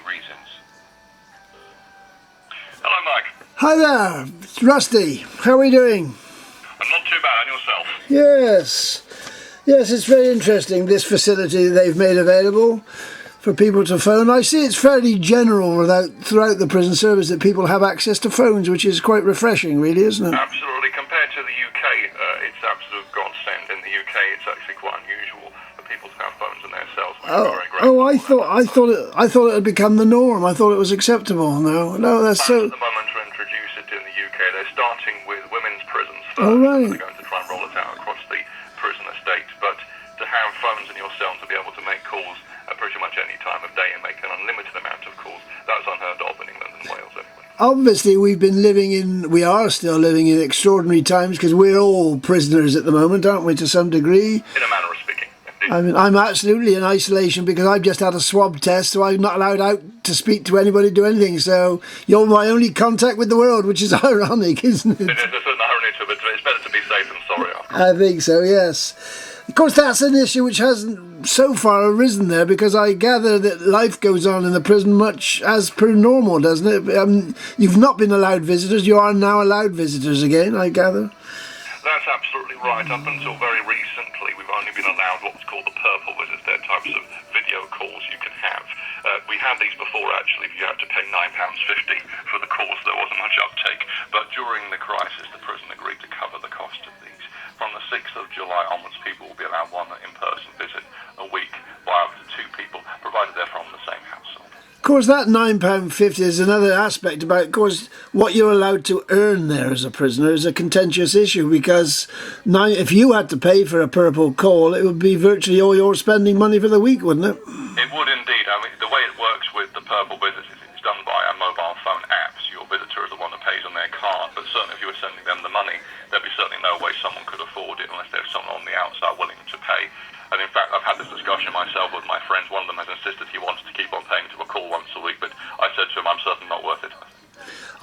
reasons. Hello, Mike. Hi there, it's Rusty. How are we doing? I'm not too bad, and yourself? Yes, it's very interesting, this facility they've made available for people to phone. I see it's fairly general throughout the prison service that people have access to phones, which is quite refreshing, really, isn't it? Absolutely. Compared to the UK, it's absolute godsend. In the UK, it's actually quite unusual for people to have phones in their cells. I thought it had become the norm. I thought it was acceptable. No, that's so. At the moment to introduce it in the UK, they're starting with women's prisons first. Oh, right. They're going to try and roll it out across the prison estate. But to have phones in your cell to be able to make calls at pretty much any time of day and make an unlimited amount of calls, that's unheard of in England and Wales anyway. Obviously, we are still living in extraordinary times because we're all prisoners at the moment, aren't we, to some degree? In a manner of speaking, indeed. I mean, I'm absolutely in isolation because I've just had a swab test, so I'm not allowed out to speak to anybody, do anything. So you're my only contact with the world, which is ironic, isn't it? There's an irony to it, but it's better to be safe than sorry after. I think so, yes. Of course, that's an issue which hasn't so far arisen there, because I gather that life goes on in the prison much as per normal, doesn't it? You've not been allowed visitors. You are now allowed visitors again, I gather. That's absolutely right. Up until very recently, we've only been allowed what's called the purple visits. They're types of video calls you can have. We had these before, actually. You had to pay £9.50 for the calls. There wasn't much uptake. But during the crisis, the prison agreed to cover the cost of these. From the 6th of July onwards, people will be allowed one in-person visit a week by up to 2 people, provided they're from the same household. Of course, that £9.50 is another aspect about, of course, what you're allowed to earn there as a prisoner is a contentious issue, because if you had to pay for a purple call, it would be virtually all your spending money for the week, wouldn't it? It would indeed. I mean, the way it works with the purple visits is it's done by a mobile phone app. So your visitor is the one that pays on their card, but certainly if you were sending them the money, there'd be certainly no way someone could afford it unless there's someone on the outside willing to pay. And in fact, I've had this discussion myself with my friends. One of them has insisted he wants to keep on paying to a call once a week, but I said to him, I'm certainly not worth it.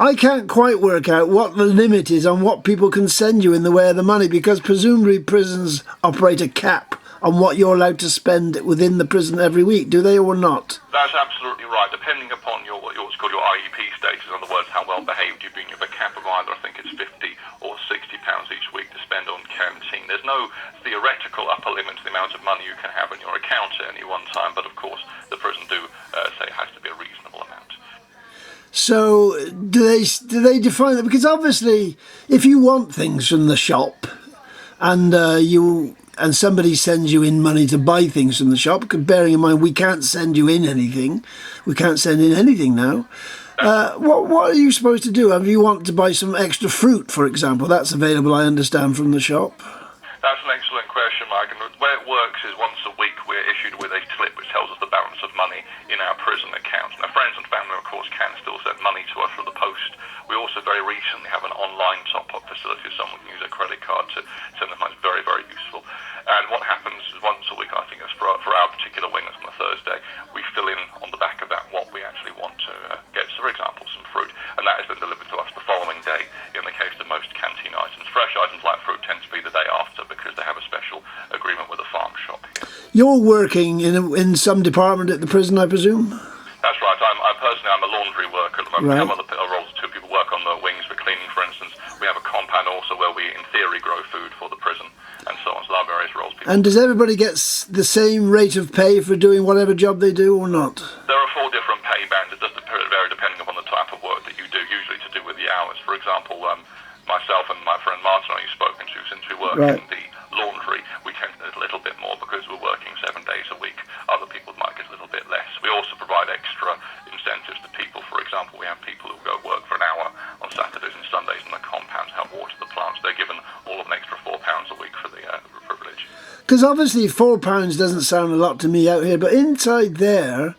I can't quite work out what the limit is on what people can send you in the way of the money, because presumably prisons operate a cap on what you're allowed to spend within the prison every week, do they, or not? That's absolutely right. Depending upon what's called your IEP status, in other words, how well behaved you've been, you have a cap of either, I think it's £50 or £60 each week to spend on canteen. There's no theoretical upper limit to the amount of money you can have in your account at any one time, but of course the prison do say it has to be a reasonable amount. So do they define that? Because obviously, if you want things from the shop and somebody sends you in money to buy things from the shop, bearing in mind we can't send you in anything, we can't send in anything now. What are you supposed to do? If you want to buy some extra fruit, for example, that's available, I understand, from the shop. That's an excellent question, Mike. And the way it works is once a week we're issued with a slip which tells us the balance of money in our prison account. Now, friends and family, of course, can still send money to us through the post. We also very recently have an online top-up facility. Someone can use a credit card to send them money. It's very, very useful. And what happens is once a week, I think it's for our particular wing, it's on a Thursday, we fill in on the back of that what we actually want to get. So, for example, some fruit. And that has been delivered to us the following day in the case of most canteen items. Fresh items like fruit tend to be the day after because they have a special agreement with a farm shop here. You're working in some department at the prison, I presume? That's right. I'm a laundry worker at the moment. Right. We have other roles too. People work on the wings for cleaning, for instance. We have a compound also where we, in theory, grow food for the prison and so on. So there are various roles. And does everybody get the same rate of pay for doing whatever job they do or not? There are 4 different pay bands. It does vary depending upon the type of work that you do, usually to do with the hours. For example, myself and my friend Martin, you've spoken to, since we work in the laundry, we tend to get a little bit more because we're working 7 days a week. Other people might get a little bit less. We also provide extra incentives to people. For example, we have people who go work for an hour on Saturdays and Sundays in the compound to help water the plants. They're given all of an extra £4 a week for the privilege. Because obviously £4 doesn't sound a lot to me out here, but inside there,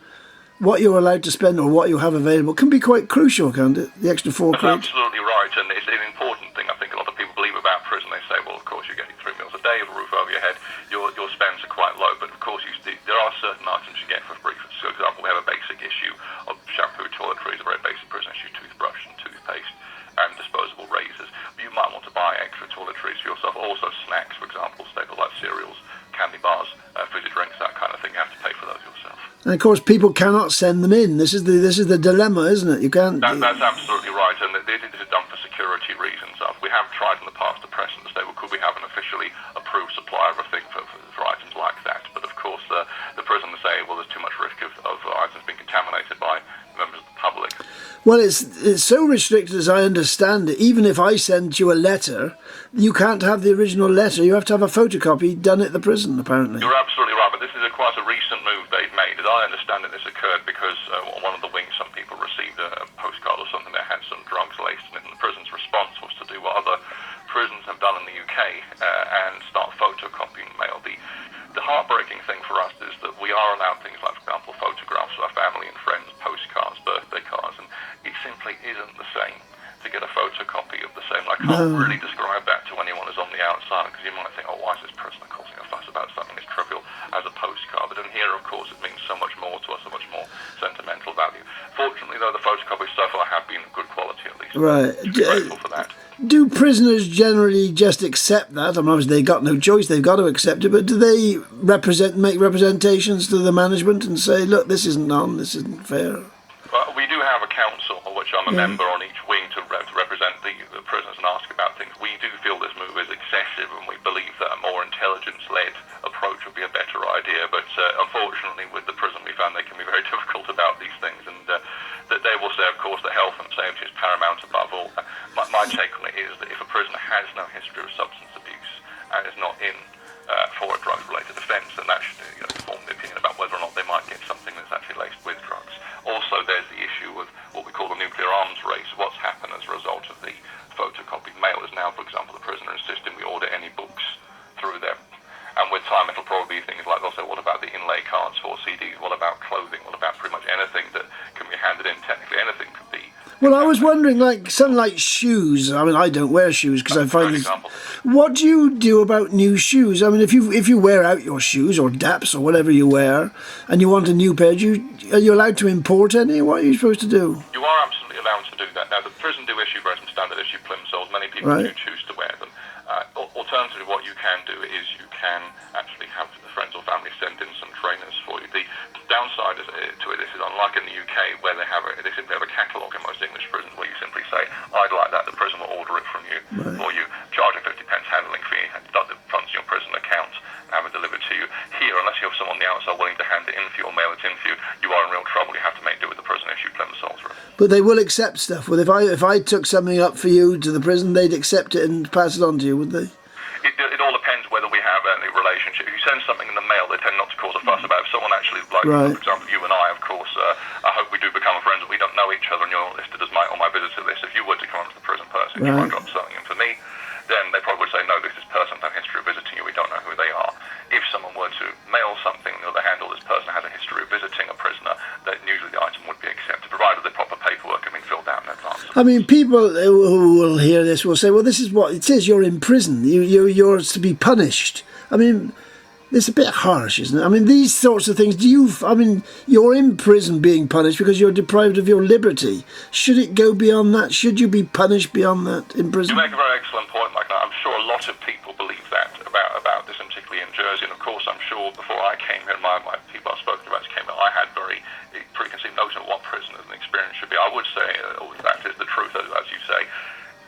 what you're allowed to spend or what you have available can be quite crucial, can't it? The extra £4. That's absolutely right, and it's an important thing. I think a lot of people believe about prison. They say, well, of course, you're getting 3 meals a day, a roof over your head. Your spends are quite low, but of course, there are certain items you get for free. So, for example, we have a basic issue of shampoo, toiletries, a very basic prison issue, toothbrush and toothpaste, and disposable razors. But you might want to buy extra toiletries for yourself. Also, snacks, for example, staples like cereals, candy bars, fizzy drinks, that kind of thing. You have to pay for those yourself. of course, people cannot send them in. This is the dilemma, isn't it? You can't. That's absolutely right, and this is done for security reasons. We have tried in the past to press them to say, well, could we have an officially approved supply of a thing for items like that? But of course, the prison will say, well, there's too much risk of items being contaminated by members of the public. Well, it's so restricted as I understand it. Even if I send you a letter, you can't have the original letter. You have to have a photocopy done at the prison, apparently. You're absolutely right, but this is quite a recent move they've made. As I understand it, this occurred because on one of the wings, some people received a postcard or something that had some drugs laced in it, and the prison's response was to do what other prisons have done in the UK and start photocopying mail. The heartbreaking thing for us is that we are allowed things like, for example, photographs of our family and friends, postcards, birthday cards, and it simply isn't the same to get a photocopy of the same. I can't really describe that to anyone who's on the outside, because you might think, oh, why is this prisoner causing a fuss about something as trivial as a postcard? But in here, of course, it means so much more to us, so much more sentimental value. Fortunately, though, the photocopies so far have been of good quality, at least. Right. Grateful for that. Do prisoners generally just accept that? I mean, obviously they've got no choice; they've got to accept it. But do they make representations to the management and say, "Look, this isn't on. This isn't fair"? Well, we do have a council, of which I'm a member on each wing, to represent the prisoners and ask about things. We do feel this move is excessive, and we believe that a more intelligence-led approach would be a better idea. But unfortunately, with the prison, we found they can be very difficult about these things, and that they will say, of course, that health and safety is paramount above all. My take on it is that if a prisoner has no history of substance abuse and is not in for a drugs-related offence, then that should form the opinion about whether or not they might get something that's actually laced with drugs. Also, there's the issue of what we call the nuclear arms race. What's happened as a result of the photocopied mail is now, for example, the prisoner insisting we order any books through them. And with time, it'll probably be things like, they'll say, what about the inlay cards for CDs? What about clothing? What about pretty much anything that can be handed in? Technically, anything could be. Well, I was wondering, like, something like shoes. I mean, I don't wear shoes because I find this. What do you do about new shoes? I mean, if you wear out your shoes or DAPs or whatever you wear, and you want a new pair, are you allowed to import any? What are you supposed to do? You are absolutely allowed to do that. Now, the prison do issue some standard issue plimsolls. Many people do choose to wear them. Alternatively, what you can do is you can actually have friends or family send in some trainers for you. The downside to it is unlike in the UK, where they simply have a catalogue in most English prisons where you simply say, I'd like that, the prison will order it from you, for you, charge a 50 pence handling fee, and deduct it from your prison account and have it delivered to you. Here, unless you have someone on the outside willing to hand it in for you or mail it in for you, you are in real trouble. You have to make do with the prison issue plimsolls. But they will accept stuff. Well, if I took something up for you to the prison, they'd accept it and pass it on to you, would they? It all depends whether we have any relationship. If you send something in the mail, they tend not to cause a fuss about it. If someone actually, like, for example, you and I, of course, I hope we do become friends, but we don't know each other and you're listed as on my visitor list. If you were to come onto the prison person, if you got something in for me, then they probably would say, no, this person has no history of visiting you, we don't know who they are. If someone were to mail something, on the other hand, or this person has a history of visiting a prisoner, then usually the item would be accepted, provided the proper paperwork had been filled out in advance. I mean, people who will hear this will say, well, this is what it says, you're in prison, you're to be punished. I mean, it's a bit harsh, isn't it? I mean, these sorts of things, you're in prison being punished because you're deprived of your liberty. Should it go beyond that? Should you be punished beyond that in prison? You make a very excellent point like that. I'm sure a lot of people believe that about this, and particularly in Jersey. And of course, I'm sure before I came here, my people I've spoken about came here, I had very preconceived notion of what prison as an experience should be. I would say, that is the truth, as you say.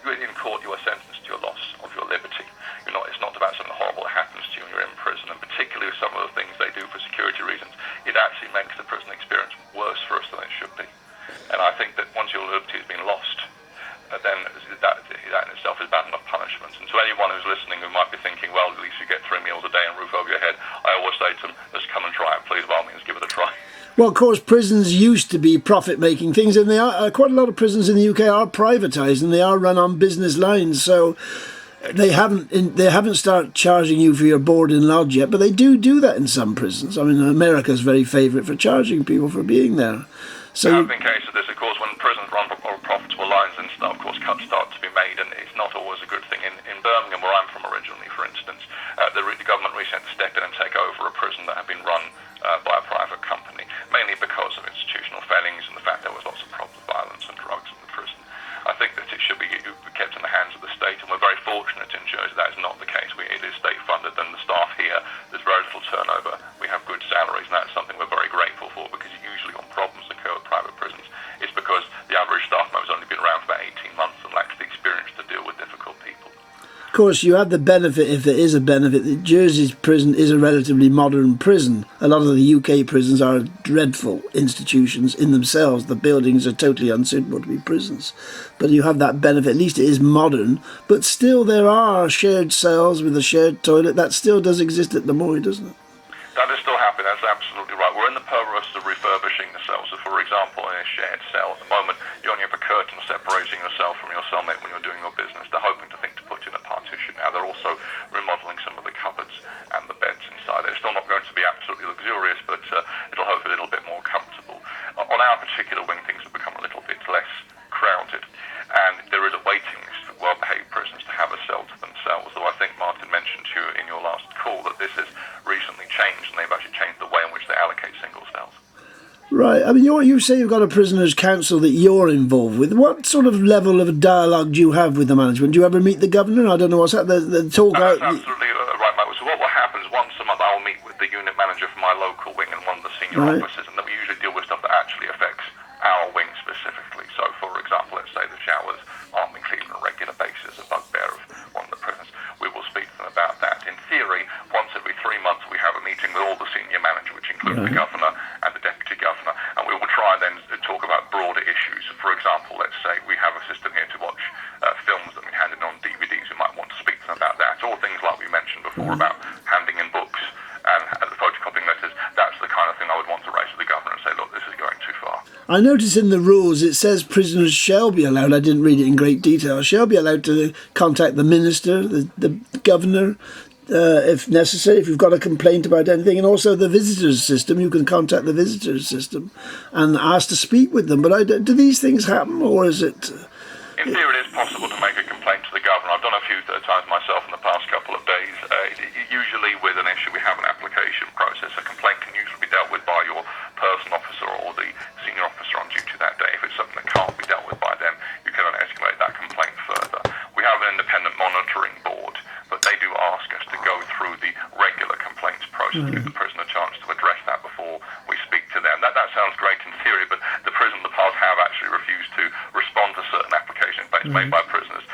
In court, you are sentenced to your loss of your liberty. It's not about something horrible that happens to you when you're in prison, and particularly with some of the things they do for security reasons, it actually makes the prison experience worse for us than it should be. And I think that once your liberty has been lost, then that in itself is bad enough punishment. And to anyone who's listening who might be thinking, well, at least you get 3 meals a day and a roof over your head, I always say to them, just come and try it, please, by all means, give it a try. Well, of course, prisons used to be profit-making things, and they are quite a lot of prisons in the UK are privatised, and they are run on business lines. So they haven't started charging you for your board and lodge yet, but they do that in some prisons. I mean, America's very favourite for charging people for being there. So there have been cases of this, of course, when prisons run profitable lines, and of course cuts start to be made, and it's not always a good thing. In Birmingham, where I'm from originally, for instance, the government recently stepped in and take over a prison that had been run by a private company, mainly because of institutional failings and the fact there was lots of problems with violence and drugs in the prison. I think that it should be kept in the hands of the state, and we're very fortunate in Jersey that is not the case. It is state-funded, and the staff here, there's very little turnover. We have good salaries, and that's something we're very grateful for, because course, you have the benefit, if there is a benefit, that Jersey's prison is a relatively modern prison. A lot of the UK prisons are dreadful institutions in themselves. The buildings are totally unsuitable to be prisons. But you have that benefit. At least it is modern. But still, there are shared cells with a shared toilet. That still does exist at the Moye, doesn't it? That is still happening, that's absolutely right. We're in the process of refurbishing the cells. So, for example, in a shared cell, at the moment, you only have a curtain separating yourself from your cellmate when you're doing your business. They're hoping to put in a partition now. They're also remodelling some of the cupboards and the beds inside. It's still not going to be absolutely luxurious, but it'll hopefully a little bit more comfortable. On our particular wing, things have become a little bit less crowded, and there is a waiting list for well-behaved prisoners to have a cell to themselves, though I think Martin mentioned to you in your last call that this has recently changed, and they've actually changed the way in which they allocate single cells. Right. I mean, you say you've got a prisoners' council that you're involved with. What sort of level of dialogue do you have with the management? Do you ever meet the governor? I don't know what's that. The talk That's out. absolutely right, Michael. So what will happen is once a month I'll meet with the unit manager for my local wing and one of the senior Right. officers, and then we usually deal with stuff that actually affects our wing specifically. So, for example, let's say the showers aren't being cleaned on a regular basis, a bugbear of one of the prisoners. We will speak to them about that. In theory, once every 3 months we have a meeting with all the senior manager, which includes the governor and the deputy governor, and we will try and then talk about broader issues. For example, let's say we have a system here to watch films that have been handed on DVDs. We might want to speak to them about that. Or things like we mentioned before about handing in books and the photocopying letters. That's the kind of thing I would want to raise with the governor and say, look, this is going too far. I notice in the rules it says prisoners shall be allowed, I didn't read it in great detail, shall be allowed to contact the minister, the governor, if necessary, if you've got a complaint about anything, and also the visitors system. You can contact the visitors system and ask to speak with them. But do these things happen, or is it... In theory, it is possible to make a complaint to the governor. I've done a few times myself in the past couple of days. Usually with an issue, we have an application process. A complaint can usually be dealt with by your person officer or the senior officer on duty that day. If it's something that can't be dealt with by them, you can then escalate that complaint further. We have an independent monitoring board, but they do ask us to go through the regular complaints process to give the prison a chance to address that before we speak to them. That sounds great in theory, but the prison in the past have actually refused to respond to certain applications made by prisoners,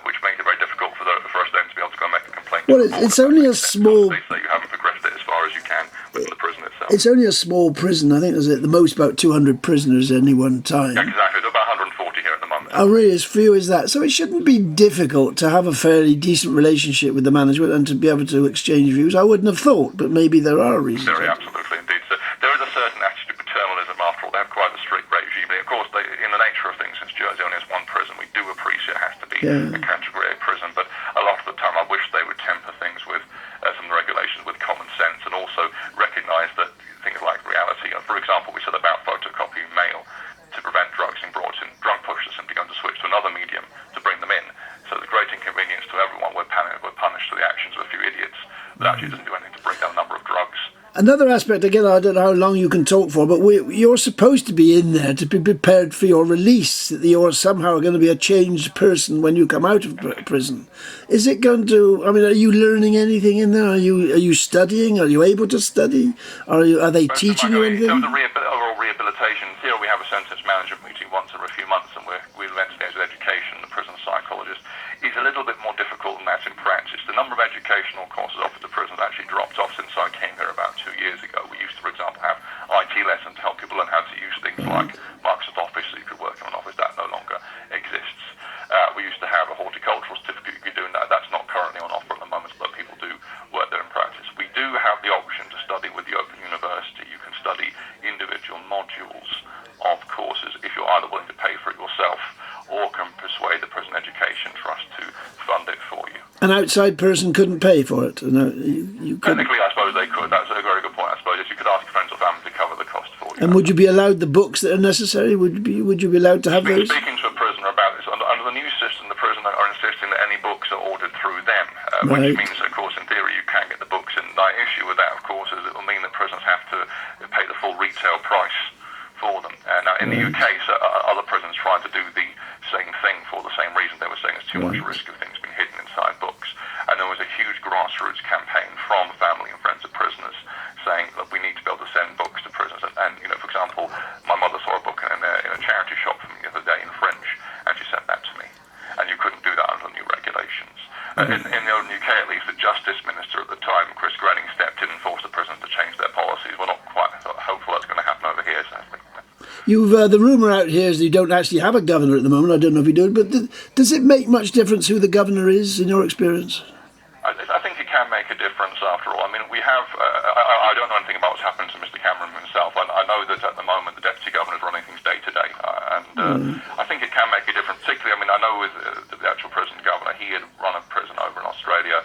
which makes it very difficult for us then to be able to go and make a complaint. Well, it's only a small... So you haven't progressed it as far as you can within the prison itself. It's only a small prison. I think there's at the most about 200 prisoners at any one time. Yeah, exactly. There's about 140 here at the moment. Oh, really? As few as that? So it shouldn't be difficult to have a fairly decent relationship with the management and to be able to exchange views. I wouldn't have thought, but maybe there are reasons. Very absolutely indeed. So there is a certain attitude of paternalism after all. They have quite a strict regime. Of course, in the nature of things, since Jersey only has one prison, we do appreciate it has to be a category A prison, but a lot of the time I wish they would temper things with some of the regulations with common sense and also recognise that things like reality. For example, we said about photocopying mail to prevent drugs being brought in. Drug pushers simply going to switch to another medium to bring them in. So the great inconvenience to everyone, we're punished for the actions of a few idiots, but actually doesn't do anything to bring down the number of drugs. Another aspect, again, I don't know how long you can talk for, but you're supposed to be in there to be prepared for your release, that you're somehow going to be a changed person when you come out of prison. Is it going to, I mean, are you learning anything in there? Are you studying? Are you able to study? Are they teaching you anything? In terms of overall rehabilitation, here we have a sentence management meeting once every few months, and we liaise with education, the prison psychologist. It's a little bit more difficult than that in practice. The number of educational courses offered to prisons actually dropped off since I came here about 2 years ago. We used to, for example, have IT lessons to help people learn how to use things like Microsoft Office, so you could work on Office. That no longer exists. We used to have a horticultural certificate. You could do that. That's not currently on offer at the moment, but people do work there in practice. We do have the option to study with the Open University. You can study individual modules of courses if you're either willing to pay for it yourself or can persuade the prison education trust to fund it for you. An outside person couldn't pay for it? No, you couldn't. Technically, I suppose they could. That's a very good point. I suppose if you could ask friends or family to cover the cost for you. And would you be allowed the books that are necessary? Would you be allowed to have those? Speaking to a prisoner about this, under the new system, the prisoner are insisting that any books are ordered through them, which means, of course, in theory, you can get the books. And the issue with that, of course, is it will mean that prisoners have to pay the full retail price for them. Now, in the UK, so other prisons tried to do the same thing for the same reason. They were saying there's too much risk of things being hidden inside books. And there was a huge grassroots campaign from family and friends of prisoners saying that we need to be able to send books to prisoners. And you know, for example, my mother saw a book in a charity shop from the other day in French, and she sent that to me. And you couldn't do that under the new regulations. In the old UK, at least, the Justice Minister at the time, Chris Grayling, stepped in and forced the prisons to change their policies. We're not quite hopeful that's going to happen over here, sadly. The rumour out here is that you don't actually have a governor at the moment. I don't know if you do, but does it make much difference who the governor is in your experience? I think it can make a difference after all. I mean, we have, I don't know anything about what's happened to Mr Cameron himself. I know that at the moment the Deputy Governor is running things day to day, and I think it can make a difference. Particularly, I mean, I know with the actual prison governor, he had run a prison over in Australia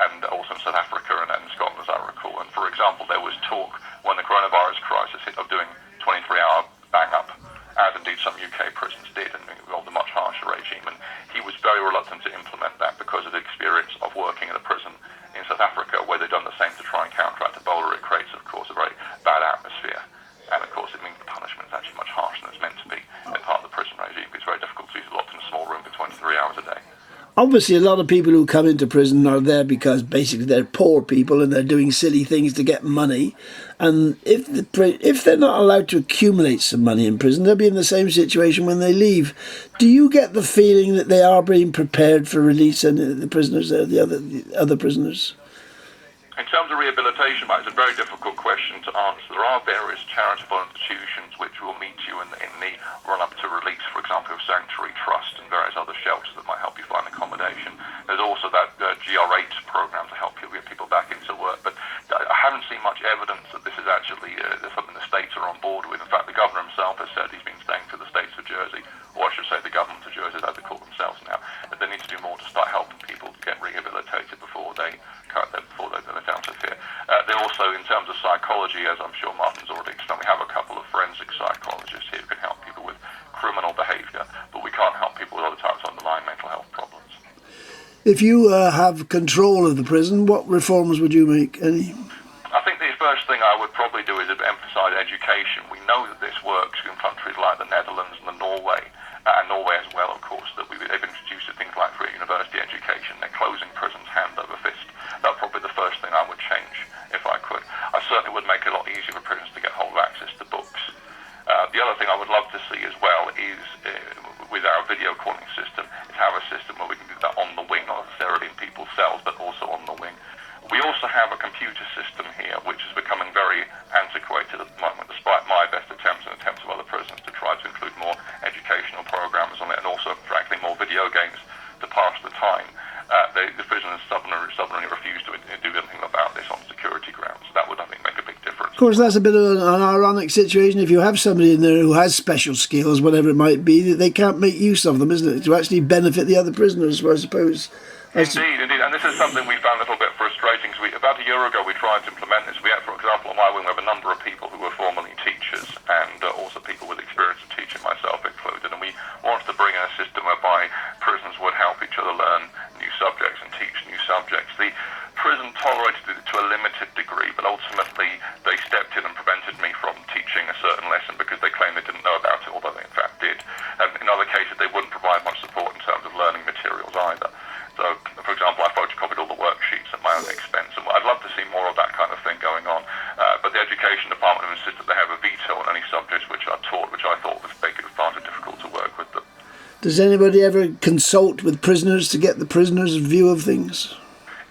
and also in South Africa and Scotland, as I recall. And for example, there was talk when the coronavirus crisis hit of doing 23-hour bang up, as indeed some UK prisons did, and involved a much harsher regime. And he was very reluctant to implement that because of the experience of working in a prison in South Africa, where they've done the same to try and counteract Ebola. It creates, of course, a very bad atmosphere. And of course, it means the punishment is actually much harsher than it's meant to be in part of the prison regime. It's very difficult to be locked in a small room for 23 hours a day. Obviously, a lot of people who come into prison are there because basically they're poor people and they're doing silly things to get money. And if they're not allowed to accumulate some money in prison, they'll be in the same situation when they leave. Do you get the feeling that they are being prepared for release, and the prisoners, the other prisoners? In terms of rehabilitation, it's a very difficult question to answer. There are various charitable institutions which will meet you in the run-up to release, for example, Sanctuary Trust and various other shelters that might help you find accommodation. There's also that GR8 program to help you get people back into work. But I haven't seen much evidence that this is actually something the states are on board with. In fact, the governor himself has said he's been staying to the states of Jersey, or I should say the government of Jersey, as they call themselves now, that they need to do more to start helping people get rehabilitated before they're down to fear. They also, in terms of psychology, as I'm sure Martin's already explained, we have a couple of forensic psychologists here who can help people with criminal behaviour, but we can't help people with other types of underlying mental health problems. If you have control of the prison, what reforms would you make? Any? I think the first thing I would probably do is emphasise education. We know that this works in countries like the Netherlands and Norway as well, of course, that they've introduced things like free university education. They're closing prisons hand over fist. That's probably the first thing I would change if I could. I certainly would make it a lot easier for prisoners to get hold of access to books. The other thing I would love to see as well is, with our video calling system, is have a system where we can do that on the wing, not necessarily in people's cells, but also on the wing. We also have a computer system here, which is becoming very antiquated at the moment, despite my best attempts and attempts of other prisons to try to include more educational programs on it, and also, frankly, more video games to pass the time. The prisoners stubbornly refuse to do anything about this on security grounds. That would, I think, make a big difference. Of course, that's a bit of an ironic situation. If you have somebody in there who has special skills, whatever it might be, that they can't make use of them, isn't it? To actually benefit the other prisoners, I suppose. Indeed. And this is something we found a little bit frustrating. About a year ago, we tried to implement this. We had, for example, on my wing, we have a number of people who were formerly teachers, and also people with experience of teaching, myself included. And we wanted to bring in a system whereby prisoners would help each other learn new subjects and teach new subjects. The prison tolerated it to a limited degree, but ultimately they stepped in and prevented me from teaching a certain lesson because they claimed they didn't know about it, although they in fact did. And in other cases, they wouldn't provide much support in terms of learning materials either. So, for example, I photocopied all the worksheets at my own expense, and I'd love to see more of that kind of thing going on. But the Education Department have insisted they have a veto on any subjects which are taught, which I thought would make it far too difficult to work with them. Does anybody ever consult with prisoners to get the prisoners' view of things?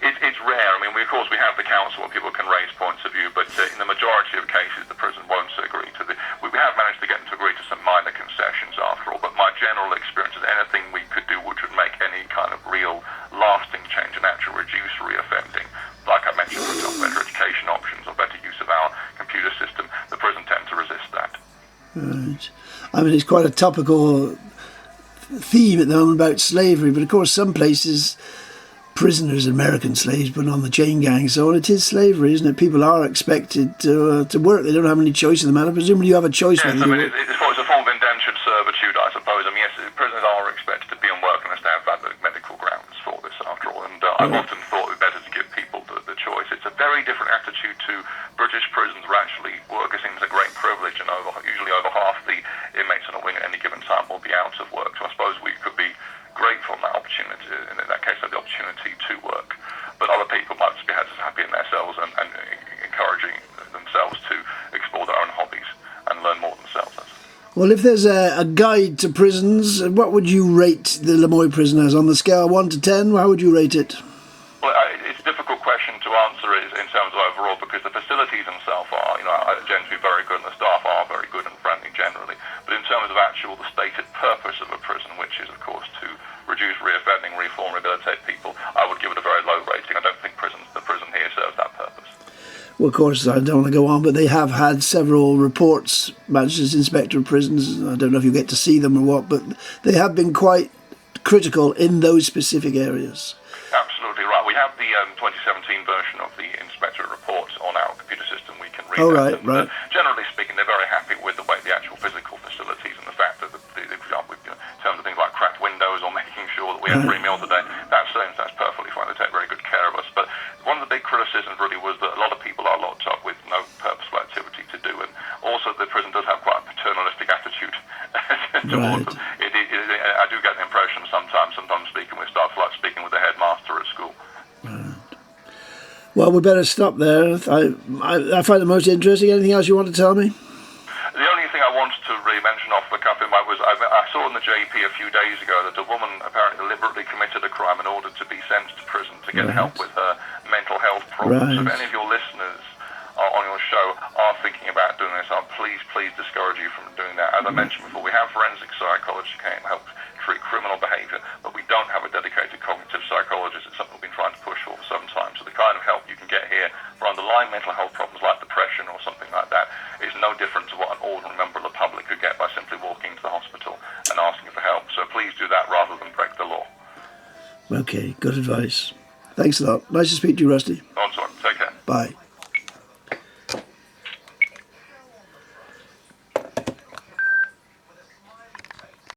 It's rare. I mean, of course, we have the council where people can raise points of view, but in the majority of cases, the prison won't agree to the. We have managed to get them to agree to some minor concessions after all, but my general experience is anything we could do which would make any kind of real lasting change and actually reduce reoffending, like I mentioned, for example, better education options or better use of our computer system, the prison tend to resist that. Right. I mean, it's quite a topical theme at the moment about slavery, but of course some places prisoners, American slaves put on the chain gang, so on, it is slavery, isn't it? People are expected to work. They don't have any choice in the matter. Presumably you have a choice. Yes, I mean, it's a form of indentured servitude, I suppose. I mean, yes, prisoners are expected to be on work unless they have valid medical grounds for this, after all, and I've often thought it would be better to give people the choice. It's a very different attitude to British prisons, where actually work is seen as a great privilege, and usually over half the inmates on a wing at any given time will be out of work. So I suppose we could be grateful for that opportunity, and in that case have the opportunity to work. But other people might just be as happy in their cells and encouraging themselves to explore their own hobbies and learn more themselves. Well, if there's a guide to prisons, what would you rate the La Moye prison as on the scale of 1 to 10? How would you rate it? Well, it's a difficult question to answer in terms of overall, because the facilities themselves are, generally very good, and the staff are very good and friendly generally. But in terms of the stated purpose of a prison, which is, of course, to reduce reoffending, reform, rehabilitate people, I would give it a very low rating. I don't think the prison here serves that purpose. Well, of course, I don't want to go on, but they have had several reports, Magistrates Inspector of Prisons, I don't know if you get to see them or what, but they have been quite critical in those specific areas. Absolutely right. We have the 2017 version of the Inspector report on our computer system. We can read that. Right. Generally speaking, they're very happy with the way the actual physical facilities and the fact that, for example, in terms of things like cracked windows or making sure that we have 3 meals a day, that's perfectly fine. They take very good care of us. But one of the big criticisms really was that a lot of people are locked up with no purposeful activity to do, and also the prison does have quite a paternalistic attitude towards them. I do get the impression sometimes speaking with staff, like speaking with the headmaster at school. Well, we better stop there. I find it most interesting. Anything else you want to tell me? The only thing I wanted to really mention off the cuff was I saw in the JP a few days ago that a woman apparently deliberately committed a crime in order to be sent to prison to get help with her mental health problems. So if any of your listeners on your show are thinking about doing this, I'll please discourage you from doing that. As I mentioned before, we have forensic psychologists who can help treat criminal behaviour, but we don't have a dedicated cognitive psychologist. It's something we've been trying to push for some time. So the kind of help you can get here for underlying mental health problems like depression or something like that is no different to what an ordinary member of the public could get by simply walking to the hospital and asking for help. So please do that rather than break the law. Okay, good advice. Thanks a lot. Nice to speak to you, Rusty. Oh, sorry. Take care. Bye.